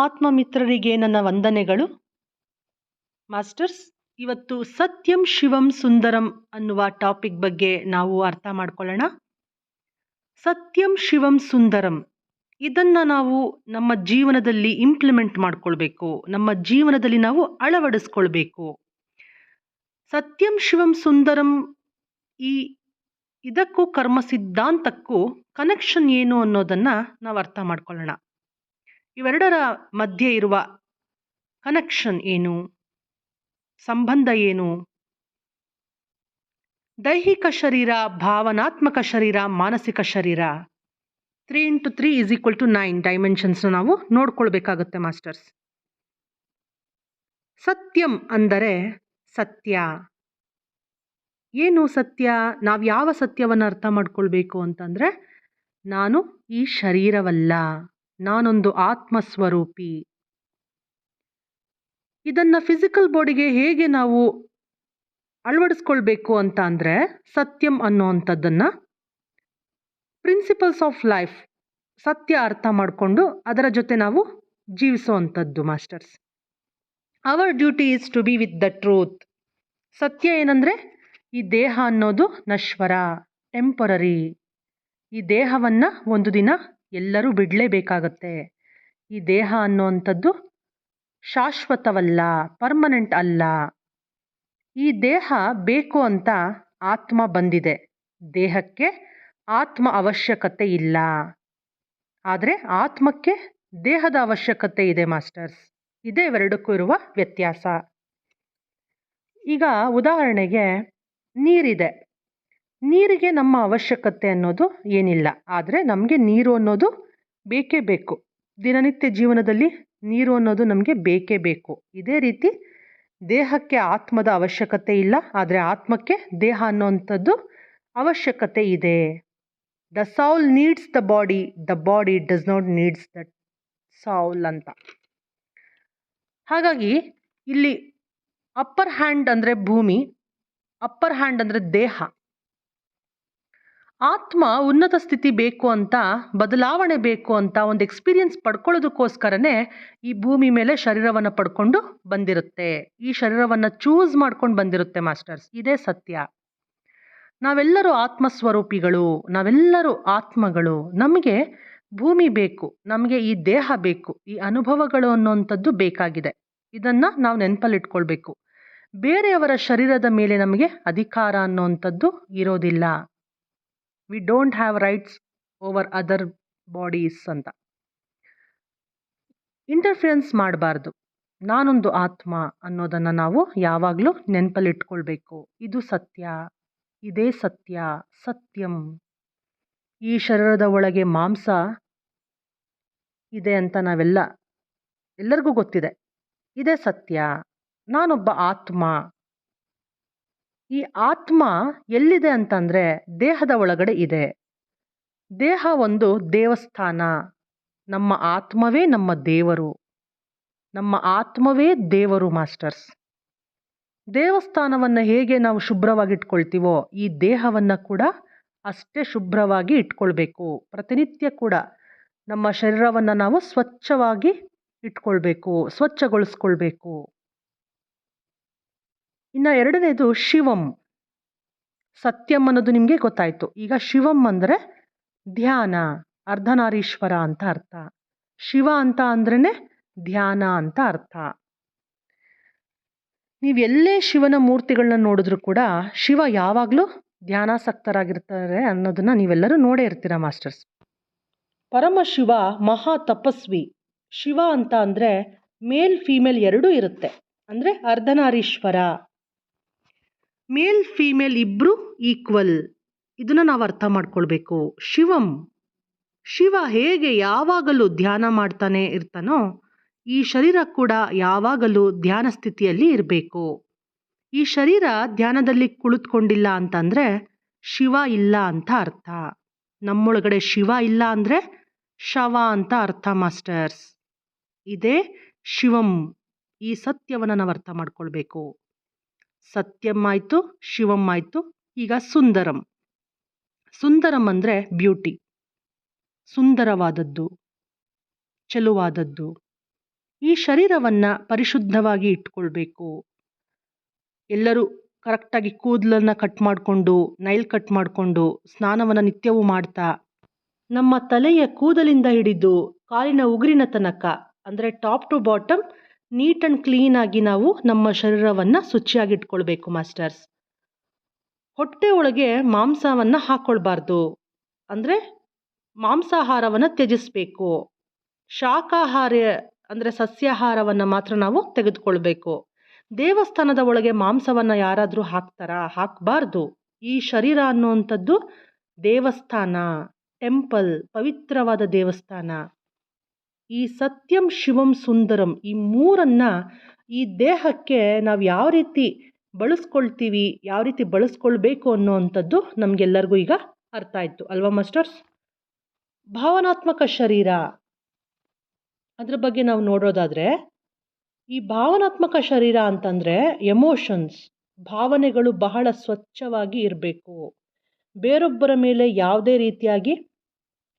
ಆತ್ಮ ಮಿತ್ರರಿಗೆ ನನ್ನ ವಂದನೆಗಳು. ಮಾಸ್ಟರ್ಸ್, ಇವತ್ತು ಸತ್ಯಂ ಶಿವಂ ಸುಂದರಂ ಅನ್ನುವ ಟಾಪಿಕ್ ಬಗ್ಗೆ ನಾವು ಅರ್ಥ ಮಾಡ್ಕೊಳ್ಳೋಣ. ಸತ್ಯಂ ಶಿವಂ ಸುಂದರಂ ಇದನ್ನು ನಾವು ನಮ್ಮ ಜೀವನದಲ್ಲಿ ಇಂಪ್ಲಿಮೆಂಟ್ ಮಾಡ್ಕೊಳ್ಬೇಕು, ನಮ್ಮ ಜೀವನದಲ್ಲಿ ನಾವು ಅಳವಡಿಸ್ಕೊಳ್ಬೇಕು. ಸತ್ಯಂ ಶಿವಂ ಸುಂದರಂ ಇದಕ್ಕೂ ಕರ್ಮ ಸಿದ್ಧಾಂತಕ್ಕೂ ಕನೆಕ್ಷನ್ ಏನು ಅನ್ನೋದನ್ನು ನಾವು ಅರ್ಥ ಮಾಡ್ಕೊಳ್ಳೋಣ. ಇವೆರಡರ ಮಧ್ಯೆ ಇರುವ ಕನೆಕ್ಷನ್ ಏನು, ಸಂಬಂಧ ಏನು? ದೈಹಿಕ ಶರೀರ, ಭಾವನಾತ್ಮಕ ಶರೀರ, ಮಾನಸಿಕ ಶರೀರ, 3 × 3 = 9 ಡೈಮೆನ್ಷನ್ಸ್ನ ನಾವು ನೋಡ್ಕೊಳ್ಬೇಕಾಗುತ್ತೆ ಮಾಸ್ಟರ್ಸ್. ಸತ್ಯಂ ಅಂದರೆ ಸತ್ಯ. ಏನು ಸತ್ಯ? ನಾವು ಯಾವ ಸತ್ಯವನ್ನು ಅರ್ಥ ಮಾಡ್ಕೊಳ್ಬೇಕು ಅಂತಂದರೆ, ನಾನು ಈ ಶರೀರವಲ್ಲ, ನಾನೊಂದು ಆತ್ಮಸ್ವರೂಪಿ. ಇದನ್ನು ಫಿಸಿಕಲ್ ಬಾಡಿಗೆ ಹೇಗೆ ನಾವು ಅಳವಡಿಸ್ಕೊಳ್ಬೇಕು ಅಂತ ಅಂದರೆ, ಸತ್ಯಂ ಅನ್ನೋವಂಥದ್ದನ್ನು ಪ್ರಿನ್ಸಿಪಲ್ಸ್ ಆಫ್ ಲೈಫ್, ಸತ್ಯ ಅರ್ಥ ಮಾಡಿಕೊಂಡು ಅದರ ಜೊತೆ ನಾವು ಜೀವಿಸುವಂಥದ್ದು masters. Our duty is to be with the truth. ಸತ್ಯ ಏನಂದರೆ, ಈ ದೇಹ ಅನ್ನೋದು ನಶ್ವರ, ಟೆಂಪರರಿ. ಈ ದೇಹವನ್ನು ಒಂದು ದಿನ ಎಲ್ಲರೂ ಬಿಡಲೇಬೇಕಾಗತ್ತೆ. ಈ ದೇಹ ಅನ್ನುವಂಥದ್ದು ಶಾಶ್ವತವಲ್ಲ, ಪರ್ಮನೆಂಟ್ ಅಲ್ಲ. ಈ ದೇಹ ಬೇಕು ಅಂತ ಆತ್ಮ ಬಂದಿದೆ, ದೇಹಕ್ಕೆ ಆತ್ಮ ಅವಶ್ಯಕತೆ ಇಲ್ಲ. ಆದರೆ ಆತ್ಮಕ್ಕೆ ದೇಹದ ಅವಶ್ಯಕತೆ ಇದೆ ಮಾಸ್ಟರ್ಸ್. ಇದೇ ಇವೆರಡಕ್ಕೂ ಇರುವ ವ್ಯತ್ಯಾಸ. ಈಗ ಉದಾಹರಣೆಗೆ ನೀರಿದೆ, ನೀರಿಗೆ ನಮ್ಮ ಅವಶ್ಯಕತೆ ಅನ್ನೋದು ಏನಿಲ್ಲ, ಆದರೆ ನಮಗೆ ನೀರು ಅನ್ನೋದು ಬೇಕೇ ಬೇಕು. ದಿನನಿತ್ಯ ಜೀವನದಲ್ಲಿ ನೀರು ಅನ್ನೋದು ನಮಗೆ ಬೇಕೇ ಬೇಕು. ಇದೇ ರೀತಿ ದೇಹಕ್ಕೆ ಆತ್ಮದ ಅವಶ್ಯಕತೆ ಇಲ್ಲ, ಆದರೆ ಆತ್ಮಕ್ಕೆ ದೇಹ ಅನ್ನೋವಂಥದ್ದು ಅವಶ್ಯಕತೆ ಇದೆ. The soul needs the body does not needs the soul ಅಂತ. ಹಾಗಾಗಿ ಇಲ್ಲಿ ಅಪ್ಪರ್ ಹ್ಯಾಂಡ್ ಅಂದರೆ ಭೂಮಿ, ಅಪ್ಪರ್ ಹ್ಯಾಂಡ್ ಅಂದರೆ ದೇಹ. ಆತ್ಮ ಉನ್ನತ ಸ್ಥಿತಿ ಬೇಕು ಅಂತ, ಬದಲಾವಣೆ ಬೇಕು ಅಂತ, ಒಂದು ಎಕ್ಸ್ಪೀರಿಯನ್ಸ್ ಪಡ್ಕೊಳ್ಳೋದಕ್ಕೋಸ್ಕರನೇ ಈ ಭೂಮಿ ಮೇಲೆ ಶರೀರವನ್ನು ಪಡ್ಕೊಂಡು ಬಂದಿರುತ್ತೆ. ಈ ಶರೀರವನ್ನು ಚೂಸ್ ಮಾಡ್ಕೊಂಡು ಬಂದಿರುತ್ತೆ ಮಾಸ್ಟರ್ಸ್. ಇದೇ ಸತ್ಯ. ನಾವೆಲ್ಲರೂ ಆತ್ಮಸ್ವರೂಪಿಗಳು, ನಾವೆಲ್ಲರೂ ಆತ್ಮಗಳು. ನಮಗೆ ಭೂಮಿ ಬೇಕು, ನಮಗೆ ಈ ದೇಹ ಬೇಕು, ಈ ಅನುಭವಗಳು ಅನ್ನೋವಂಥದ್ದು ಬೇಕಾಗಿದೆ. ಇದನ್ನು ನಾವು ನೆನಪಲ್ಲಿಟ್ಕೊಳ್ಬೇಕು. ಬೇರೆಯವರ ಶರೀರದ ಮೇಲೆ ನಮಗೆ ಅಧಿಕಾರ ಅನ್ನೋವಂಥದ್ದು ಇರೋದಿಲ್ಲ. We don't have rights over other bodies ಅಂತ. ಇಂಟರ್ಫಿಯರೆನ್ಸ್ ಮಾಡಬಾರ್ದು. ನಾನೊಂದು ಆತ್ಮ ಅನ್ನೋದನ್ನು ನಾವು ಯಾವಾಗಲೂ ನೆನಪಲ್ಲಿಟ್ಕೊಳ್ಬೇಕು. ಇದು ಸತ್ಯ, ಇದೇ ಸತ್ಯ, ಸತ್ಯಂ. ಈ ಶರೀರದ ಒಳಗೆ ಮಾಂಸ ಇದೆ ಅಂತ ಎಲ್ಲರಿಗೂ ಗೊತ್ತಿದೆ. ಇದೇ ಸತ್ಯ. ನಾನೊಬ್ಬ ಆತ್ಮ. ಈ ಆತ್ಮ ಎಲ್ಲಿದೆ ಅಂತಂದರೆ ದೇಹದ ಒಳಗಡೆ ಇದೆ. ದೇಹ ಒಂದು ದೇವಸ್ಥಾನ. ನಮ್ಮ ಆತ್ಮವೇ ನಮ್ಮ ದೇವರು, ನಮ್ಮ ಆತ್ಮವೇ ದೇವರು ಮಾಸ್ಟರ್ಸ್. ದೇವಸ್ಥಾನವನ್ನು ಹೇಗೆ ನಾವು ಶುಭ್ರವಾಗಿ ಇಟ್ಕೊಳ್ತೀವೋ, ಈ ದೇಹವನ್ನು ಕೂಡ ಅಷ್ಟೇ ಶುಭ್ರವಾಗಿ ಇಟ್ಕೊಳ್ಬೇಕು. ಪ್ರತಿನಿತ್ಯ ಕೂಡ ನಮ್ಮ ಶರೀರವನ್ನು ನಾವು ಸ್ವಚ್ಛವಾಗಿ ಇಟ್ಕೊಳ್ಬೇಕು, ಸ್ವಚ್ಛಗೊಳಿಸ್ಕೊಳ್ಬೇಕು. ಇನ್ನು ಎರಡನೇದು ಶಿವಂ. ಸತ್ಯಂ ಅನ್ನೋದು ನಿಮಗೆ ಗೊತ್ತಾಯಿತು. ಈಗ ಶಿವಂ ಅಂದರೆ ಧ್ಯಾನ, ಅರ್ಧನಾರೀಶ್ವರ ಅಂತ ಅರ್ಥ. ಶಿವ ಅಂತ ಅಂದ್ರೇ ಧ್ಯಾನ ಅಂತ ಅರ್ಥ. ನೀವು ಎಲ್ಲೇ ಶಿವನ ಮೂರ್ತಿಗಳನ್ನ ನೋಡಿದ್ರೂ ಕೂಡ ಶಿವ ಯಾವಾಗಲೂ ಧ್ಯಾನಾಸಕ್ತರಾಗಿರ್ತಾರೆ ಅನ್ನೋದನ್ನು ನೀವೆಲ್ಲರೂ ನೋಡೇ ಇರ್ತೀರ ಮಾಸ್ಟರ್ಸ್. ಪರಮಶಿವ ಮಹಾ ತಪಸ್ವಿ. ಶಿವ ಅಂತ ಅಂದರೆ ಮೇಲ್ ಫೀಮೇಲ್ ಎರಡೂ ಇರುತ್ತೆ, ಅಂದರೆ ಅರ್ಧನಾರೀಶ್ವರ. ಮೇಲ್ ಫೀಮೇಲ್ ಇಬ್ಬರು ಈಕ್ವಲ್. ಇದನ್ನು ನಾವು ಅರ್ಥ ಮಾಡ್ಕೊಳ್ಬೇಕು. ಶಿವಂ, ಶಿವ ಹೇಗೆ ಯಾವಾಗಲೂ ಧ್ಯಾನ ಮಾಡ್ತಾನೆ ಇರ್ತಾನೋ, ಈ ಶರೀರ ಕೂಡ ಯಾವಾಗಲೂ ಧ್ಯಾನ ಸ್ಥಿತಿಯಲ್ಲಿ ಇರಬೇಕು. ಈ ಶರೀರ ಧ್ಯಾನದಲ್ಲಿ ಕುಳಿತುಕೊಂಡಿಲ್ಲ ಅಂತಂದರೆ ಶಿವ ಇಲ್ಲ ಅಂತ ಅರ್ಥ. ನಮ್ಮೊಳಗಡೆ ಶಿವ ಇಲ್ಲ ಅಂದರೆ ಶವ ಅಂತ ಅರ್ಥ ಮಾಸ್ಟರ್ಸ್. ಇದೇ ಶಿವಂ. ಈ ಸತ್ಯವನ್ನು ನಾವು ಅರ್ಥ ಮಾಡ್ಕೊಳ್ಬೇಕು. ಸತ್ಯಂ ಆಯಿತು, ಶಿವಂ ಆಯಿತು. ಈಗ ಸುಂದರಂ. ಸುಂದರಂ ಅಂದರೆ ಬ್ಯೂಟಿ, ಸುಂದರವಾದದ್ದು, ಚೆಲುವಾದದ್ದು. ಈ ಶರೀರವನ್ನು ಪರಿಶುದ್ಧವಾಗಿ ಇಟ್ಕೊಳ್ಬೇಕು. ಎಲ್ಲರೂ ಕರೆಕ್ಟಾಗಿ ಕೂದಲನ್ನು ಕಟ್ ಮಾಡಿಕೊಂಡು, ನೈಲ್ ಕಟ್ ಮಾಡಿಕೊಂಡು, ಸ್ನಾನವನ್ನು ನಿತ್ಯವೂ ಮಾಡ್ತಾ, ನಮ್ಮ ತಲೆಯ ಕೂದಲಿಂದ ಹಿಡಿದು ಕಾಲಿನ ಉಗುರಿನ ತನಕ ಅಂದರೆ top to bottom neat and ಕ್ಲೀನಾಗಿ ನಾವು ನಮ್ಮ ಶರೀರವನ್ನು ಶುಚಿಯಾಗಿಟ್ಕೊಳ್ಬೇಕು ಮಾಸ್ಟರ್ಸ್. ಹೊಟ್ಟೆ ಒಳಗೆ ಮಾಂಸವನ್ನು ಹಾಕ್ಕೊಳ್ಬಾರ್ದು, ಅಂದರೆ ಮಾಂಸಾಹಾರವನ್ನು ತ್ಯಜಿಸಬೇಕು. ಶಾಕಾಹಾರ ಅಂದರೆ ಸಸ್ಯಾಹಾರವನ್ನು ಮಾತ್ರ ನಾವು ತೆಗೆದುಕೊಳ್ಬೇಕು. ದೇವಸ್ಥಾನದ ಒಳಗೆ ಮಾಂಸವನ್ನು ಯಾರಾದರೂ ಹಾಕ್ತಾರಾ? ಹಾಕಬಾರ್ದು. ಈ ಶರೀರ ಅನ್ನುವಂಥದ್ದು ದೇವಸ್ಥಾನ, ಟೆಂಪಲ್, ಪವಿತ್ರವಾದ ದೇವಸ್ಥಾನ. ಈ ಸತ್ಯಂ ಶಿವಂ ಸುಂದರಂ ಈ ಮೂರನ್ನು ಈ ದೇಹಕ್ಕೆ ನಾವು ಯಾವ ರೀತಿ ಬಳಸ್ಕೊಳ್ತೀವಿ, ಯಾವ ರೀತಿ ಬಳಸ್ಕೊಳ್ಬೇಕು ಅನ್ನೋವಂಥದ್ದು ನಮಗೆಲ್ಲರಿಗೂ ಈಗ ಅರ್ಥ ಆಯಿತು ಅಲ್ವಾ ಮಾಸ್ಟರ್ಸ್? ಭಾವನಾತ್ಮಕ ಶರೀರ ಅದ್ರ ಬಗ್ಗೆ ನಾವು ನೋಡೋದಾದರೆ, ಈ ಭಾವನಾತ್ಮಕ ಶರೀರ ಅಂತಂದರೆ ಎಮೋಷನ್ಸ್, ಭಾವನೆಗಳು ಬಹಳ ಸ್ವಚ್ಛವಾಗಿ ಇರಬೇಕು. ಬೇರೊಬ್ಬರ ಮೇಲೆ ಯಾವುದೇ ರೀತಿಯಾಗಿ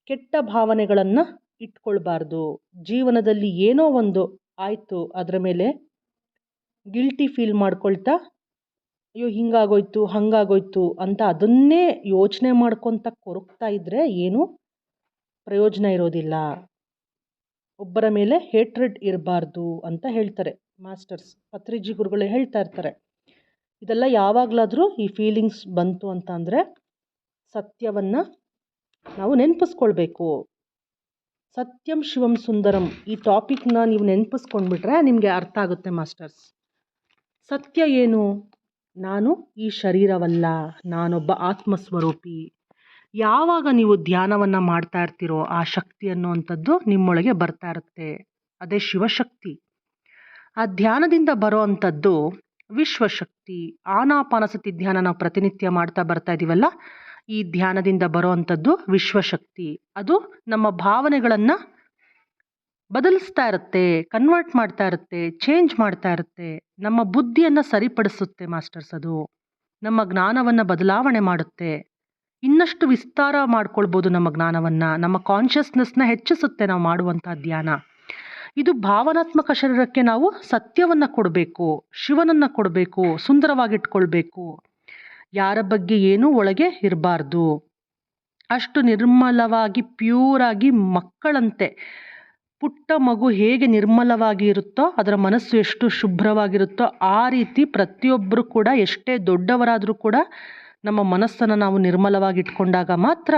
ಕೆಟ್ಟ ಭಾವನೆಗಳನ್ನು ಇಟ್ಕೊಳ್ಬಾರ್ದು. ಜೀವನದಲ್ಲಿ ಏನೋ ಒಂದು ಆಯಿತು ಅದರ ಮೇಲೆ ಗಿಲ್ಟಿ ಫೀಲ್ ಮಾಡ್ಕೊಳ್ತಾ, ಅಯ್ಯೋ ಹಿಂಗಾಗೋಯ್ತು ಹಾಗಾಗೋಯ್ತು ಅಂತ ಅದನ್ನೇ ಯೋಚನೆ ಮಾಡ್ಕೊತ ಕೊರಗ್ತಾ ಇದ್ದರೆ ಏನೂ ಪ್ರಯೋಜನ ಇರೋದಿಲ್ಲ. ಒಬ್ಬರ ಮೇಲೆ ಹೇಟ್ರೆಡ್ ಇರಬಾರ್ದು ಅಂತ ಹೇಳ್ತಾರೆ ಮಾಸ್ಟರ್ಸ್, ಪತ್ರಿಜಿ ಗುರುಗಳೇ ಹೇಳ್ತಾ ಇರ್ತಾರೆ. ಇದೆಲ್ಲ ಯಾವಾಗಲಾದರೂ ಈ ಫೀಲಿಂಗ್ಸ್ ಬಂತು ಅಂತ ಅಂದರೆ ಸತ್ಯವನ್ನು ನಾವು ನೆನಪಿಸ್ಕೊಳ್ಬೇಕು. ಸತ್ಯಂ ಶಿವಂ ಸುಂದರಂ ಈ ಟಾಪಿಕ್ನ ನೀವು ನೆನಪಿಸ್ಕೊಂಡ್ಬಿಟ್ರೆ ನಿಮಗೆ ಅರ್ಥ ಆಗುತ್ತೆ ಮಾಸ್ಟರ್ಸ್. ಸತ್ಯ ಏನು? ನಾನು ಈ ಶರೀರವಲ್ಲ, ನಾನೊಬ್ಬ ಆತ್ಮಸ್ವರೂಪಿ. ಯಾವಾಗ ನೀವು ಧ್ಯಾನವನ್ನು ಮಾಡ್ತಾ ಇರ್ತೀರೋ ಆ ಶಕ್ತಿ ಅನ್ನುವಂಥದ್ದು ನಿಮ್ಮೊಳಗೆ ಬರ್ತಾ ಇರುತ್ತೆ. ಅದೇ ಶಿವಶಕ್ತಿ. ಆ ಧ್ಯಾನದಿಂದ ಬರೋ ಅಂಥದ್ದು ವಿಶ್ವಶಕ್ತಿ. ಆನಾಪಾನಸತಿ ಧ್ಯಾನ ನಾವು ಪ್ರತಿನಿತ್ಯ ಮಾಡ್ತಾ ಬರ್ತಾ ಇದ್ದೀವಲ್ಲ, ಈ ಧ್ಯಾನದಿಂದ ಬರೋ ಅಂಥದ್ದು ವಿಶ್ವಶಕ್ತಿ. ಅದು ನಮ್ಮ ಭಾವನೆಗಳನ್ನು ಬದಲಿಸ್ತಾ ಇರುತ್ತೆ, ಕನ್ವರ್ಟ್ ಮಾಡ್ತಾ ಇರುತ್ತೆ, ಚೇಂಜ್ ಮಾಡ್ತಾ ಇರುತ್ತೆ. ನಮ್ಮ ಬುದ್ಧಿಯನ್ನು ಸರಿಪಡಿಸುತ್ತೆ ಮಾಸ್ಟರ್ಸ್. ಅದು ನಮ್ಮ ಜ್ಞಾನವನ್ನು ಬದಲಾವಣೆ ಮಾಡುತ್ತೆ. ಇನ್ನಷ್ಟು ವಿಸ್ತಾರ ಮಾಡ್ಕೊಳ್ಬೋದು ನಮ್ಮ ಜ್ಞಾನವನ್ನು, ನಮ್ಮ ಕಾನ್ಷಿಯಸ್ನೆಸ್ನ ಹೆಚ್ಚಿಸುತ್ತೆ ನಾವು ಮಾಡುವಂಥ ಧ್ಯಾನ. ಇದು ಭಾವನಾತ್ಮಕ ಶರೀರಕ್ಕೆ ನಾವು ಸತ್ಯವನ್ನು ಕೊಡಬೇಕು, ಶಿವನನ್ನು ಕೊಡಬೇಕು, ಸುಂದರವಾಗಿಟ್ಕೊಳ್ಬೇಕು. ಯಾರ ಬಗ್ಗೆ ಏನೂ ಒಳಗೆ ಇರಬಾರ್ದು. ಅಷ್ಟು ನಿರ್ಮಲವಾಗಿ ಪ್ಯೂರಾಗಿ ಮಕ್ಕಳಂತೆ, ಪುಟ್ಟ ಮಗು ಹೇಗೆ ನಿರ್ಮಲವಾಗಿ ಇರುತ್ತೋ ಅದರ ಮನಸ್ಸು ಎಷ್ಟು ಶುಭ್ರವಾಗಿರುತ್ತೋ ಆ ರೀತಿ ಪ್ರತಿಯೊಬ್ಬರು ಕೂಡ ಎಷ್ಟೇ ದೊಡ್ಡವರಾದರೂ ಕೂಡ ನಮ್ಮ ಮನಸ್ಸನ್ನು ನಾವು ನಿರ್ಮಲವಾಗಿ ಇಟ್ಕೊಂಡಾಗ ಮಾತ್ರ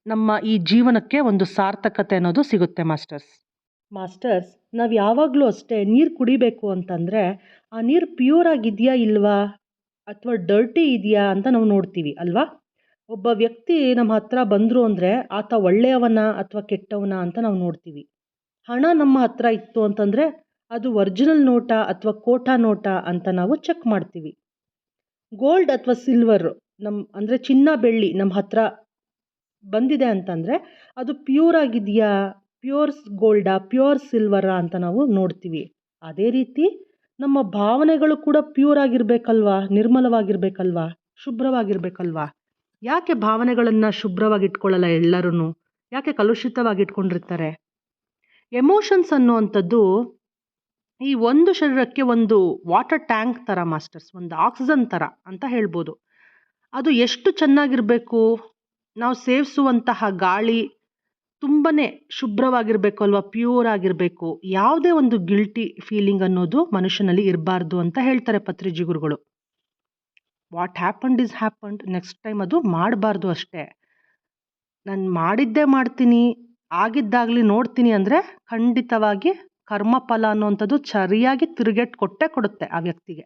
ನಮ್ಮ ಈ ಜೀವನಕ್ಕೆ ಒಂದು ಸಾರ್ಥಕತೆ ಅನ್ನೋದು ಸಿಗುತ್ತೆ ಮಾಸ್ಟರ್ಸ್. ನಾವು ಯಾವಾಗಲೂ ಅಷ್ಟೇ ನೀರು ಕುಡಿಬೇಕು ಅಂತಂದರೆ ಆ ನೀರು ಪ್ಯೂರ್ ಆಗಿದೆಯಾ ಇಲ್ವಾ ಅಥವಾ ಡರ್ಟಿ ಇದೆಯಾ ಅಂತ ನಾವು ನೋಡ್ತೀವಿ ಅಲ್ವಾ? ಒಬ್ಬ ವ್ಯಕ್ತಿ ನಮ್ಮ ಹತ್ರ ಬಂದರು ಅಂದರೆ ಆತ ಒಳ್ಳೆಯವನ ಅಥವಾ ಕೆಟ್ಟವನ ಅಂತ ನಾವು ನೋಡ್ತೀವಿ. ಹಣ ನಮ್ಮ ಹತ್ರ ಇತ್ತು ಅಂತಂದರೆ ಅದು ಒರಿಜಿನಲ್ ನೋಟಾ ಅಥವಾ ಕೋಟಾ ನೋಟಾ ಅಂತ ನಾವು ಚೆಕ್ ಮಾಡ್ತೀವಿ. ಗೋಲ್ಡ್ ಅಥವಾ ಸಿಲ್ವರ್ ಅಂದರೆ ಚಿನ್ನ ಬೆಳ್ಳಿ ನಮ್ಮ ಹತ್ರ ಬಂದಿದೆ ಅಂತಂದರೆ ಅದು ಪ್ಯೂರ್ ಆಗಿದೆಯಾ, ಪ್ಯೂರ್ ಗೋಲ್ಡಾ ಪ್ಯೂರ್ ಸಿಲ್ವರಾ ಅಂತ ನಾವು ನೋಡ್ತೀವಿ. ಅದೇ ರೀತಿ ನಮ್ಮ ಭಾವನೆಗಳು ಕೂಡ ಪ್ಯೂರ್ ಆಗಿರಬೇಕಲ್ವಾ, ನಿರ್ಮಲವಾಗಿರಬೇಕಲ್ವಾ, ಶುಭ್ರವಾಗಿರಬೇಕಲ್ವಾ? ಯಾಕೆ ಭಾವನೆಗಳನ್ನು ಶುಭ್ರವಾಗಿ ಇಟ್ಕೊಳ್ಳಲ್ಲ ಎಲ್ಲರೂ? ಯಾಕೆ ಕಲುಷಿತವಾಗಿ ಇಟ್ಕೊಂಡಿರ್ತಾರೆ? ಎಮೋಷನ್ಸ್ ಅನ್ನುವಂಥದ್ದು ಈ ಒಂದು ಶರೀರಕ್ಕೆ ಒಂದು ವಾಟರ್ ಟ್ಯಾಂಕ್ ಥರ ಮಾಸ್ಟರ್ಸ್, ಒಂದು ಆಕ್ಸಿಜನ್ ಥರ ಅಂತ ಹೇಳ್ಬೋದು. ಅದು ಎಷ್ಟು ಚೆನ್ನಾಗಿರಬೇಕು, ನಾವು ಸೇವಿಸುವಂತಹ ಗಾಳಿ ತುಂಬಾ ಶುಭ್ರವಾಗಿರಬೇಕು ಅಲ್ವಾ, ಪ್ಯೂರ್ ಆಗಿರಬೇಕು. ಯಾವುದೇ ಒಂದು ಗಿಲ್ಟಿ ಫೀಲಿಂಗ್ ಅನ್ನೋದು ಮನುಷ್ಯನಲ್ಲಿ ಇರಬಾರ್ದು ಅಂತ ಹೇಳ್ತಾರೆ ಪತ್ರಿಜಿ ಗುರುಗಳು. What happened is happened, next time ಅದು ಮಾಡಬಾರ್ದು ಅಷ್ಟೇ. ನಾನು ಮಾಡಿದ್ದೇ ಮಾಡ್ತೀನಿ, ಆಗಿದ್ದಾಗಲಿ ನೋಡ್ತೀನಿ ಅಂದರೆ ಖಂಡಿತವಾಗಿ ಕರ್ಮಫಲ ಅನ್ನುವಂಥದ್ದು ಸರಿಯಾಗಿ ತಿರುಗೇಟ್ ಕೊಟ್ಟೇ ಕೊಡುತ್ತೆ ಆ ವ್ಯಕ್ತಿಗೆ.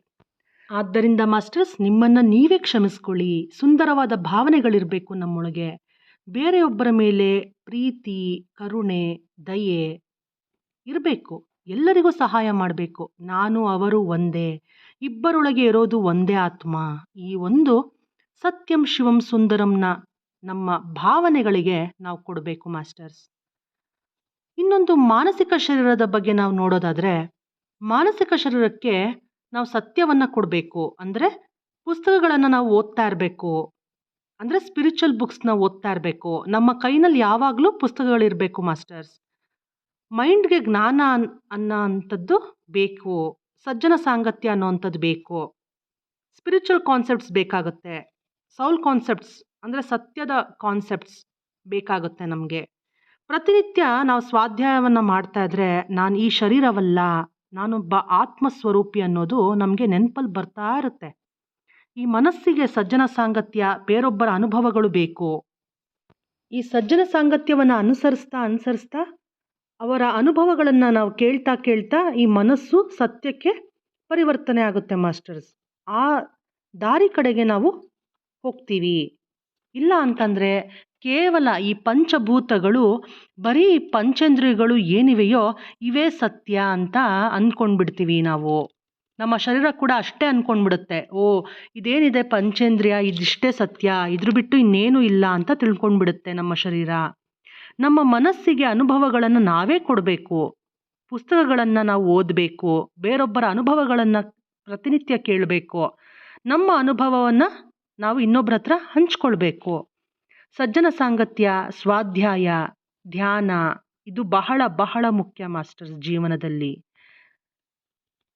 ಆದ್ದರಿಂದ ಮಾಸ್ಟರ್ಸ್, ನಿಮ್ಮನ್ನು ನೀವೇ ಕ್ಷಮಿಸ್ಕೊಳ್ಳಿ. ಸುಂದರವಾದ ಭಾವನೆಗಳಿರಬೇಕು ನಮ್ಮೊಳಗೆ. ಬೇರೆಯೊಬ್ಬರ ಮೇಲೆ ಪ್ರೀತಿ, ಕರುಣೆ, ದಯೆ ಇರಬೇಕು. ಎಲ್ಲರಿಗೂ ಸಹಾಯ ಮಾಡಬೇಕು. ನಾನು ಅವರು ಒಂದೇ, ಇಬ್ಬರೊಳಗೆ ಇರೋದು ಒಂದೇ ಆತ್ಮ. ಈ ಒಂದು ಸತ್ಯಂ ಶಿವಂ ಸುಂದರಂನ ನಮ್ಮ ಭಾವನೆಗಳಿಗೆ ನಾವು ಕೊಡಬೇಕು ಮಾಸ್ಟರ್ಸ್. ಇನ್ನೊಂದು ಮಾನಸಿಕ ಶರೀರದ ಬಗ್ಗೆ ನಾವು ನೋಡೋದಾದರೆ, ಮಾನಸಿಕ ಶರೀರಕ್ಕೆ ನಾವು ಸತ್ಯವನ್ನು ಕೊಡಬೇಕು. ಅಂದರೆ ಪುಸ್ತಕಗಳನ್ನು ನಾವು ಓದ್ತಾ ಇರಬೇಕು, ಅಂದರೆ ಸ್ಪಿರಿಚುವಲ್ ಬುಕ್ಸ್ನ ಓದ್ತಾ ಇರಬೇಕು. ನಮ್ಮ ಕೈನಲ್ಲಿ ಯಾವಾಗಲೂ ಪುಸ್ತಕಗಳಿರಬೇಕು ಮಾಸ್ಟರ್ಸ್. ಮೈಂಡ್ಗೆ ಜ್ಞಾನ ಅನ್ನೋ ಅಂಥದ್ದು ಬೇಕು, ಸಜ್ಜನ ಸಾಂಗತ್ಯ ಅನ್ನೋ ಅಂಥದ್ದು ಬೇಕು, ಸ್ಪಿರಿಚುವಲ್ ಕಾನ್ಸೆಪ್ಟ್ಸ್ ಬೇಕಾಗುತ್ತೆ, ಸೌಲ್ ಕಾನ್ಸೆಪ್ಟ್ಸ್ ಅಂದರೆ ಸತ್ಯದ ಕಾನ್ಸೆಪ್ಟ್ಸ್ ಬೇಕಾಗುತ್ತೆ ನಮಗೆ. ಪ್ರತಿನಿತ್ಯ ನಾವು ಸ್ವಾಧ್ಯಾಯವನ್ನು ಮಾಡ್ತಾ ಇದ್ರೆ ನಾನು ಈ ಶರೀರವಲ್ಲ, ನಾನೊಬ್ಬ ಆತ್ಮಸ್ವರೂಪಿ ಅನ್ನೋದು ನಮಗೆ ನೆನಪಲ್ಲಿ ಬರ್ತಾ ಇರುತ್ತೆ. ಈ ಮನಸ್ಸಿಗೆ ಸಜ್ಜನ ಸಾಂಗತ್ಯ, ಬೇರೊಬ್ಬರ ಅನುಭವಗಳು ಬೇಕು. ಈ ಸಜ್ಜನ ಸಾಂಗತ್ಯವನ್ನು ಅನುಸರಿಸ್ತಾ ಅವರ ಅನುಭವಗಳನ್ನು ನಾವು ಕೇಳ್ತಾ ಈ ಮನಸ್ಸು ಸತ್ಯಕ್ಕೆ ಪರಿವರ್ತನೆ ಆಗುತ್ತೆ ಮಾಸ್ಟರ್ಸ್. ಆ ದಾರಿ ಕಡೆಗೆ ನಾವು ಹೋಗ್ತೀವಿ. ಇಲ್ಲ ಅಂತಂದರೆ ಕೇವಲ ಈ ಪಂಚಭೂತಗಳು, ಬರೀ ಪಂಚೇಂದ್ರಿಯಗಳು ಏನಿವೆಯೋ ಇವೇ ಸತ್ಯ ಅಂತ ಅಂದ್ಕೊಂಡ್ಬಿಡ್ತೀವಿ ನಾವು. ನಮ್ಮ ಶರೀರ ಕೂಡ ಅಷ್ಟೇ ಅಂದ್ಕೊಂಡ್ಬಿಡುತ್ತೆ. ಓ, ಇದೇನಿದೆ ಪಂಚೇಂದ್ರಿಯ, ಇದಿಷ್ಟೇ ಸತ್ಯ, ಇದ್ರ ಬಿಟ್ಟು ಇನ್ನೇನು ಇಲ್ಲ ಅಂತ ತಿಳ್ಕೊಂಡ್ಬಿಡುತ್ತೆ ನಮ್ಮ ಶರೀರ. ನಮ್ಮ ಮನಸ್ಸಿಗೆ ಅನುಭವಗಳನ್ನು ನಾವೇ ಕೊಡಬೇಕು, ಪುಸ್ತಕಗಳನ್ನು ನಾವು ಓದಬೇಕು, ಬೇರೊಬ್ಬರ ಅನುಭವಗಳನ್ನು ಪ್ರತಿನಿತ್ಯ ಕೇಳಬೇಕು, ನಮ್ಮ ಅನುಭವವನ್ನು ನಾವು ಇನ್ನೊಬ್ಬರ ಹತ್ರ ಹಂಚ್ಕೊಳ್ಬೇಕು. ಸಜ್ಜನ ಸಾಂಗತ್ಯ, ಸ್ವಾಧ್ಯಾಯ, ಧ್ಯಾನ ಇದು ಬಹಳ ಬಹಳ ಮುಖ್ಯ ಮಾಸ್ಟರ್ಸ್ ಜೀವನದಲ್ಲಿ.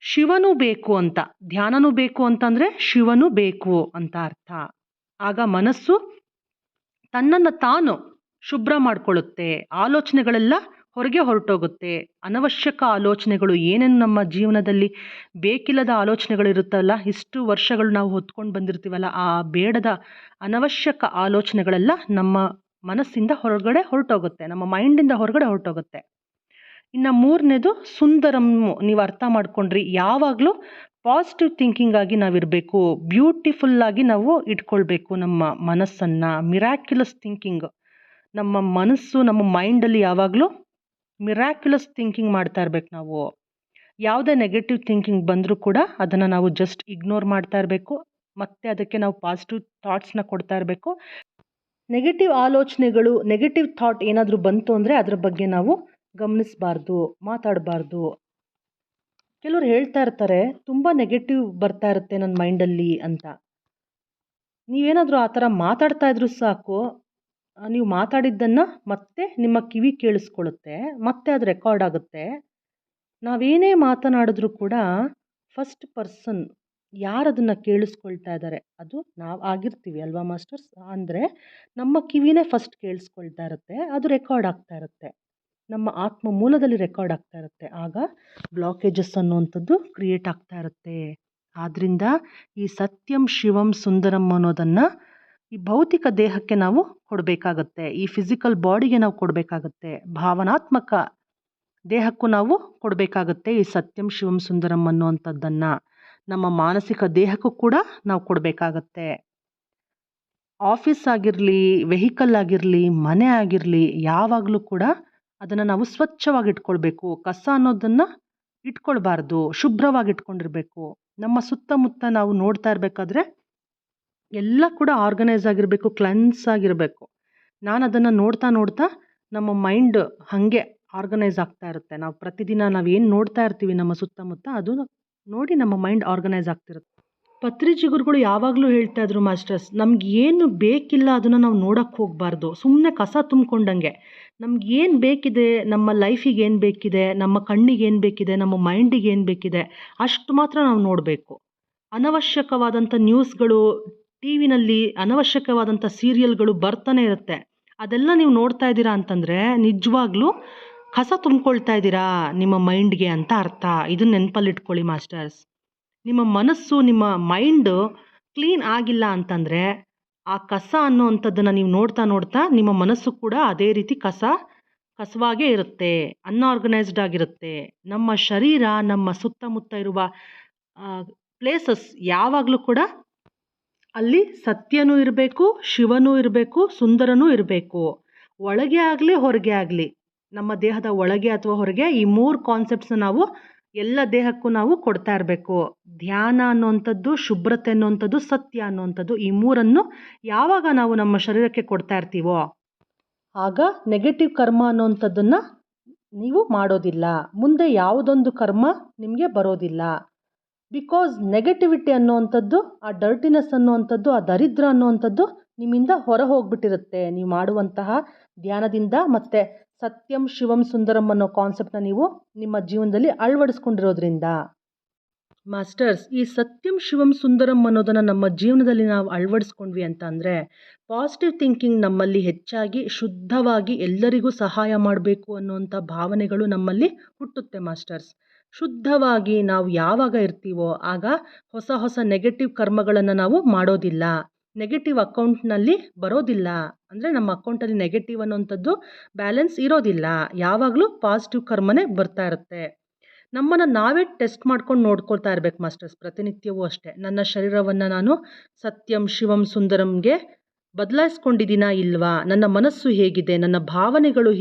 ಶಿವನೂ ಬೇಕು ಅಂತ, ಧ್ಯಾನನೂ ಬೇಕು ಅಂತಂದರೆ ಶಿವನೂ ಬೇಕು ಅಂತ ಅರ್ಥ. ಆಗ ಮನಸ್ಸು ತನ್ನನ್ನು ತಾನು ಶುಭ್ರ ಮಾಡಿಕೊಳ್ಳುತ್ತೆ, ಆಲೋಚನೆಗಳೆಲ್ಲ ಹೊರಗೆ ಹೊರಟೋಗುತ್ತೆ. ಅನವಶ್ಯಕ ಆಲೋಚನೆಗಳು, ಏನೇನು ನಮ್ಮ ಜೀವನದಲ್ಲಿ ಬೇಕಿಲ್ಲದ ಆಲೋಚನೆಗಳಿರುತ್ತಲ್ಲ, ಇಷ್ಟು ವರ್ಷಗಳು ನಾವು ಹೊತ್ಕೊಂಡು ಬಂದಿರ್ತೀವಲ್ಲ, ಆ ಬೇಡದ ಅನವಶ್ಯಕ ಆಲೋಚನೆಗಳೆಲ್ಲ ನಮ್ಮ ಮನಸ್ಸಿಂದ ಹೊರಗಡೆ ಹೊರಟೋಗುತ್ತೆ, ನಮ್ಮ ಮೈಂಡಿಂದ ಹೊರಗಡೆ ಹೊರಟೋಗುತ್ತೆ. ಇನ್ನು ಮೂರನೇದು ಸುಂದರಂ. ನೀವು ಅರ್ಥ ಮಾಡ್ಕೊಂಡ್ರಿ, ಯಾವಾಗಲೂ ಪಾಸಿಟಿವ್ ಥಿಂಕಿಂಗ್ ಆಗಿ ನಾವಿರಬೇಕು, ಬ್ಯೂಟಿಫುಲ್ಲಾಗಿ ನಾವು ಇಟ್ಕೊಳ್ಬೇಕು ನಮ್ಮ ಮನಸ್ಸನ್ನು. ಮಿರಾಕ್ಯುಲಸ್ ಥಿಂಕಿಂಗ್, ನಮ್ಮ ಮನಸ್ಸು, ನಮ್ಮ ಮೈಂಡಲ್ಲಿ ಯಾವಾಗಲೂ ಮಿರಾಕ್ಯುಲಸ್ ಥಿಂಕಿಂಗ್ ಮಾಡ್ತಾ ಇರ್ಬೇಕು ನಾವು. ಯಾವುದೇ ನೆಗೆಟಿವ್ ಥಿಂಕಿಂಗ್ ಬಂದರೂ ಕೂಡ ಅದನ್ನು ನಾವು ಜಸ್ಟ್ ಇಗ್ನೋರ್ ಮಾಡ್ತಾ ಇರಬೇಕು, ಮತ್ತು ಅದಕ್ಕೆ ನಾವು ಪಾಸಿಟಿವ್ ಥಾಟ್ಸ್ನ ಕೊಡ್ತಾ ಇರಬೇಕು. ನೆಗೆಟಿವ್ ಆಲೋಚನೆಗಳು, ನೆಗೆಟಿವ್ ಥಾಟ್ ಏನಾದರೂ ಬಂತು ಅಂದರೆ ಅದ್ರ ಬಗ್ಗೆ ನಾವು ಗಮನಿಸಬಾರ್ದು, ಮಾತಾಡಬಾರ್ದು. ಕೆಲವರು ಹೇಳ್ತಾ ಇರ್ತಾರೆ, ತುಂಬ ನೆಗೆಟಿವ್ ಬರ್ತಾ ಇರುತ್ತೆ ನನ್ನ ಮೈಂಡಲ್ಲಿ ಅಂತ. ನೀವೇನಾದರೂ ಆ ಥರ ಮಾತಾಡ್ತಾ ಇದ್ರೂ ಸಾಕು, ನೀವು ಮಾತಾಡಿದ್ದನ್ನು ಮತ್ತೆ ನಿಮ್ಮ ಕಿವಿ ಕೇಳಿಸ್ಕೊಳ್ಳುತ್ತೆ, ಮತ್ತೆ ಅದು ರೆಕಾರ್ಡ್ ಆಗುತ್ತೆ. ನಾವೇನೇ ಮಾತನಾಡಿದ್ರೂ ಕೂಡ ಫಸ್ಟ್ ಪರ್ಸನ್ ಯಾರು ಅದನ್ನು ಕೇಳಿಸ್ಕೊಳ್ತಾ ಇದ್ದಾರೆ ಅದು ನಾವು ಆಗಿರ್ತೀವಿ ಅಲ್ವಾ ಮಾಸ್ಟರ್ಸ್. ಅಂದರೆ ನಮ್ಮ ಕಿವಿನೇ ಫಸ್ಟ್ ಕೇಳಿಸ್ಕೊಳ್ತಾ ಇರುತ್ತೆ, ಅದು ರೆಕಾರ್ಡ್ ಆಗ್ತಾ ಇರುತ್ತೆ, ನಮ್ಮ ಆತ್ಮ ಮೂಲದಲ್ಲಿ ರೆಕಾರ್ಡ್ ಆಗ್ತಾ ಇರುತ್ತೆ. ಆಗ ಬ್ಲಾಕೇಜಸ್ ಅನ್ನುವಂಥದ್ದು ಕ್ರಿಯೇಟ್ ಆಗ್ತಾ ಇರುತ್ತೆ. ಆದ್ದರಿಂದ ಈ ಸತ್ಯಂ ಶಿವಂ ಸುಂದರಂ ಅನ್ನೋದನ್ನು ಈ ಭೌತಿಕ ದೇಹಕ್ಕೆ ನಾವು ಕೊಡಬೇಕಾಗತ್ತೆ, ಈ ಫಿಸಿಕಲ್ ಬಾಡಿಗೆ ನಾವು ಕೊಡಬೇಕಾಗತ್ತೆ, ಭಾವನಾತ್ಮಕ ದೇಹಕ್ಕೂ ನಾವು ಕೊಡಬೇಕಾಗತ್ತೆ ಈ ಸತ್ಯಂ ಶಿವಂ ಸುಂದರಂ ಅನ್ನುವಂಥದ್ದನ್ನು. ನಮ್ಮ ಮಾನಸಿಕ ದೇಹಕ್ಕೂ ಕೂಡ ನಾವು ಕೊಡಬೇಕಾಗತ್ತೆ. ಆಫೀಸ್ ಆಗಿರಲಿ, ವೆಹಿಕಲ್ ಆಗಿರಲಿ, ಮನೆ ಆಗಿರಲಿ, ಯಾವಾಗಲೂ ಕೂಡ ಅದನ್ನು ನಾವು ಸ್ವಚ್ಛವಾಗಿ ಇಟ್ಕೊಳ್ಬೇಕು. ಕಸ ಅನ್ನೋದನ್ನು ಇಟ್ಕೊಳ್ಬಾರ್ದು, ಶುಭ್ರವಾಗಿ ಇಟ್ಕೊಂಡಿರಬೇಕು. ನಮ್ಮ ಸುತ್ತಮುತ್ತ ನಾವು ನೋಡ್ತಾ ಇರಬೇಕಾದ್ರೆ ಎಲ್ಲ ಕೂಡ ಆರ್ಗನೈಸ್ ಆಗಿರಬೇಕು, ಕ್ಲೆನ್ಸ್ ಆಗಿರಬೇಕು. ನಾನು ಅದನ್ನು ನೋಡ್ತಾ ನಮ್ಮ ಮೈಂಡ್ ಹಾಗೆ ಆರ್ಗನೈಸ್ ಆಗ್ತಾ ಇರುತ್ತೆ. ನಾವು ಪ್ರತಿದಿನ ನಾವೇನು ನೋಡ್ತಾ ಇರ್ತೀವಿ ನಮ್ಮ ಸುತ್ತಮುತ್ತ, ಅದು ನೋಡಿ ನಮ್ಮ ಮೈಂಡ್ ಆರ್ಗನೈಸ್ ಆಗ್ತಿರುತ್ತೆ. ಪತ್ರಿಜಿ ಗುರುಗಳು ಯಾವಾಗಲೂ ಹೇಳ್ತಾ ಇದ್ರು ಮಾಸ್ಟರ್ಸ್, ನಮ್ಗೆ ಏನು ಬೇಕಿಲ್ಲ ಅದನ್ನು ನಾವು ನೋಡೋಕ್ಕೆ ಹೋಗಬಾರ್ದು, ಸುಮ್ಮನೆ ಕಸ ತುಂಬಿಕೊಂಡಂಗೆ. ನಮ್ಗೆ ಏನು ಬೇಕಿದೆ, ನಮ್ಮ ಲೈಫಿಗೆ ಏನು ಬೇಕಿದೆ, ನಮ್ಮ ಕಣ್ಣಿಗೆ ಏನು ಬೇಕಿದೆ, ನಮ್ಮ ಮೈಂಡಿಗೆ ಏನು ಬೇಕಿದೆ ಅಷ್ಟು ಮಾತ್ರ ನಾವು ನೋಡಬೇಕು. ಅನವಶ್ಯಕವಾದಂಥ ನ್ಯೂಸ್ಗಳು, ಟಿ ವಿನಲ್ಲಿ ಅನವಶ್ಯಕವಾದಂಥ ಸೀರಿಯಲ್ಗಳು ಬರ್ತಾನೆ ಇರುತ್ತೆ. ಅದೆಲ್ಲ ನೀವು ನೋಡ್ತಾ ಇದ್ದೀರಾ ಅಂತಂದರೆ ನಿಜವಾಗ್ಲೂ ಕಸ ತುಂಬಿಕೊಳ್ತಾ ಇದ್ದೀರಾ ನಿಮ್ಮ ಮೈಂಡ್ಗೆ ಅಂತ ಅರ್ಥ. ಇದನ್ನ ನೆನಪಲ್ಲಿಟ್ಕೊಳ್ಳಿ ಮಾಸ್ಟರ್ಸ್. ನಿಮ್ಮ ಮನಸ್ಸು, ನಿಮ್ಮ ಮೈಂಡು ಕ್ಲೀನ್ ಆಗಿಲ್ಲ ಅಂತಂದರೆ ಆ ಕಸ ಅನ್ನೋವಂಥದ್ದನ್ನು ನೀವು ನೋಡ್ತಾ ನಿಮ್ಮ ಮನಸ್ಸು ಕೂಡ ಅದೇ ರೀತಿ ಕಸವಾಗೇ ಇರುತ್ತೆ, ಅನ್ಆರ್ಗನೈಸ್ಡ್ ಆಗಿರುತ್ತೆ. ನಮ್ಮ ಶರೀರ, ನಮ್ಮ ಸುತ್ತಮುತ್ತ ಇರುವ ಪ್ಲೇಸಸ್ ಯಾವಾಗಲೂ ಕೂಡ ಅಲ್ಲಿ ಸತ್ಯನೂ ಇರಬೇಕು, ಶಿವನೂ ಇರಬೇಕು, ಸುಂದರನೂ ಇರಬೇಕು. ಒಳಗೆ ಆಗಲಿ ಹೊರಗೆ ಆಗಲಿ, ನಮ್ಮ ದೇಹದ ಒಳಗೆ ಅಥವಾ ಹೊರಗೆ, ಈ 3 ಕಾನ್ಸೆಪ್ಟ್ಸ್ನ ನಾವು ಎಲ್ಲ ದೇಹಕ್ಕೂ ನಾವು ಕೊಡ್ತಾ ಇರಬೇಕು. ಧ್ಯಾನ ಅನ್ನುವಂಥದ್ದು, ಶುಭ್ರತೆ ಅನ್ನುವಂಥದ್ದು, ಸತ್ಯ ಅನ್ನುವಂಥದ್ದು, ಈ 3ಅನ್ನು ಯಾವಾಗ ನಾವು ನಮ್ಮ ಶರೀರಕ್ಕೆ ಕೊಡ್ತಾ ಇರ್ತೀವೋ ಆಗ ನೆಗೆಟಿವ್ ಕರ್ಮ ಅನ್ನುವಂಥದ್ದನ್ನು ನೀವು ಮಾಡೋದಿಲ್ಲ, ಮುಂದೆ ಯಾವುದೊಂದು ಕರ್ಮ ನಿಮಗೆ ಬರೋದಿಲ್ಲ. ಬಿಕಾಸ್ ನೆಗೆಟಿವಿಟಿ ಅನ್ನುವಂಥದ್ದು, ಆ ಡರ್ಟಿನೆಸ್ ಅನ್ನುವಂಥದ್ದು, ಆ ದರಿದ್ರ ಅನ್ನುವಂಥದ್ದು ನಿಮ್ಮಿಂದ ಹೊರ ಹೋಗ್ಬಿಟ್ಟಿರುತ್ತೆ ನೀವು ಮಾಡುವಂತಹ ಧ್ಯಾನದಿಂದ ಮತ್ತು ಸತ್ಯಂ ಶಿವಂ ಸುಂದರಂ ಅನ್ನೋ ಕಾನ್ಸೆಪ್ಟ್ನ ನೀವು ನಿಮ್ಮ ಜೀವನದಲ್ಲಿ ಅಳವಡಿಸ್ಕೊಂಡಿರೋದ್ರಿಂದ. ಮಾಸ್ಟರ್ಸ್, ಈ ಸತ್ಯಂ ಶಿವಂ ಸುಂದರಂ ಅನ್ನೋದನ್ನು ನಮ್ಮ ಜೀವನದಲ್ಲಿ ನಾವು ಅಳವಡಿಸ್ಕೊಂಡ್ವಿ ಅಂತ ಅಂದರೆ ಪಾಸಿಟಿವ್ ಥಿಂಕಿಂಗ್ ನಮ್ಮಲ್ಲಿ ಹೆಚ್ಚಾಗಿ ಶುದ್ಧವಾಗಿ ಎಲ್ಲರಿಗೂ ಸಹಾಯ ಮಾಡಬೇಕು ಅನ್ನುವಂಥ ಭಾವನೆಗಳು ನಮ್ಮಲ್ಲಿ ಹುಟ್ಟುತ್ತೆ ಮಾಸ್ಟರ್ಸ್. ಶುದ್ಧವಾಗಿ ನಾವು ಯಾವಾಗ ಇರ್ತೀವೋ ಆಗ ಹೊಸ ಹೊಸ ನೆಗೆಟಿವ್ ಕರ್ಮಗಳನ್ನು ನಾವು ಮಾಡೋದಿಲ್ಲ, ನೆಗೆಟಿವ್ ಅಕೌಂಟ್ನಲ್ಲಿ ಬರೋದಿಲ್ಲ. ಅಂದರೆ ನಮ್ಮ ಅಕೌಂಟಲ್ಲಿ ನೆಗೆಟಿವ್ ಅನ್ನೋಂಥದ್ದು ಬ್ಯಾಲೆನ್ಸ್ ಇರೋದಿಲ್ಲ, ಯಾವಾಗಲೂ ಪಾಸಿಟಿವ್ ಕರ್ಮನೇ ಬರ್ತಾ ಇರುತ್ತೆ. ನಮ್ಮನ್ನು ನಾವೇ ಟೆಸ್ಟ್ ಮಾಡ್ಕೊಂಡು ನೋಡ್ಕೊಳ್ತಾ ಇರ್ಬೇಕು ಮಾಸ್ಟರ್ಸ್, ಪ್ರತಿನಿತ್ಯವೂ ಅಷ್ಟೇ. ನನ್ನ ಶರೀರವನ್ನು ನಾನು ಸತ್ಯಂ ಶಿವಂ ಸುಂದರಂಗೆ ಬದಲಾಯಿಸ್ಕೊಂಡಿದ್ದೀನಾ ಇಲ್ವಾ, ನನ್ನ ಮನಸ್ಸು ಹೇಗಿದೆ, ನನ್ನ ಭಾವನೆಗಳು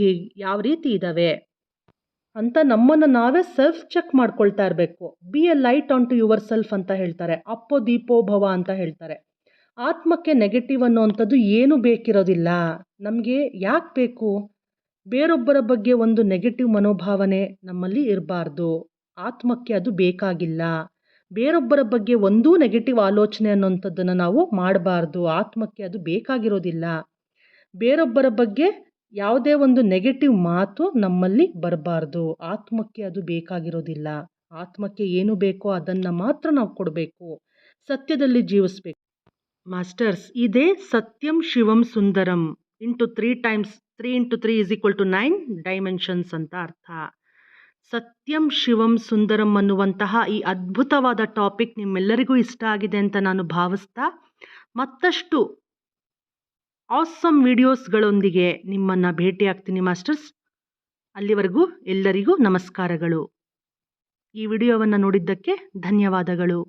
ಯಾವ ರೀತಿ ಇದ್ದಾವೆ ಅಂತ ನಮ್ಮನ್ನು ನಾವೇ ಸೆಲ್ಫ್ ಚೆಕ್ ಮಾಡ್ಕೊಳ್ತಾ ಇರಬೇಕು. Be a light unto yourself ಅಂತ ಹೇಳ್ತಾರೆ, ಅಪ್ಪೋ ದೀಪೋ ಭವ ಅಂತ ಹೇಳ್ತಾರೆ. ಆತ್ಮಕ್ಕೆ ನೆಗೆಟಿವ್ ಅನ್ನೋವಂಥದ್ದು ಏನು ಬೇಕಿರೋದಿಲ್ಲ. ನಮಗೆ ಯಾಕೆ ಬೇಕು? ಬೇರೊಬ್ಬರ ಬಗ್ಗೆ ಒಂದು ನೆಗೆಟಿವ್ ಮನೋಭಾವನೆ ನಮ್ಮಲ್ಲಿ ಇರಬಾರ್ದು. ಆತ್ಮಕ್ಕೆ ಅದು ಬೇಕಾಗಿಲ್ಲ. ಬೇರೊಬ್ಬರ ಬಗ್ಗೆ ಒಂದೂ ನೆಗೆಟಿವ್ ಆಲೋಚನೆ ಅನ್ನೋಂಥದ್ದನ್ನು ನಾವು ಮಾಡಬಾರ್ದು. ಆತ್ಮಕ್ಕೆ ಅದು ಬೇಕಾಗಿರೋದಿಲ್ಲ. ಬೇರೊಬ್ಬರ ಬಗ್ಗೆ ಯಾವುದೇ ಒಂದು ನೆಗೆಟಿವ್ ಮಾತು ನಮ್ಮಲ್ಲಿ ಬರಬಾರ್ದು. ಆತ್ಮಕ್ಕೆ ಅದು ಬೇಕಾಗಿರೋದಿಲ್ಲ. ಆತ್ಮಕ್ಕೆ ಏನು ಬೇಕೋ ಅದನ್ನು ಮಾತ್ರ ನಾವು ಕೊಡಬೇಕು, ಸತ್ಯದಲ್ಲಿ ಜೀವಿಸ್ಬೇಕು. ಮಾಸ್ಟರ್ಸ್, ಇದೇ ಸತ್ಯಂ ಶಿವಂ ಸುಂದರಂ ಇಂಟು 3 ಟೈಮ್ಸ್ 3 ಇಂಟು 3 = 9 ಡೈಮೆನ್ಷನ್ಸ್ ಅಂತ ಅರ್ಥ. ಸತ್ಯಂ ಶಿವಂ ಸುಂದರಂ ಅನ್ನುವಂತಹ ಈ ಅದ್ಭುತವಾದ ಟಾಪಿಕ್ ನಿಮ್ಮೆಲ್ಲರಿಗೂ ಇಷ್ಟ ಆಗಿದೆ ಅಂತ ನಾನು ಭಾವಿಸ್ತಾ, ಮತ್ತಷ್ಟು ಆಸಮ್ ವಿಡಿಯೋಸ್ಗಳೊಂದಿಗೆ ನಿಮ್ಮನ್ನು ಭೇಟಿಯಾಗ್ತೀನಿ ಮಾಸ್ಟರ್ಸ್. ಅಲ್ಲಿವರೆಗೂ ಎಲ್ಲರಿಗೂ ನಮಸ್ಕಾರಗಳು. ಈ ವಿಡಿಯೋವನ್ನು ನೋಡಿದ್ದಕ್ಕೆ ಧನ್ಯವಾದಗಳು.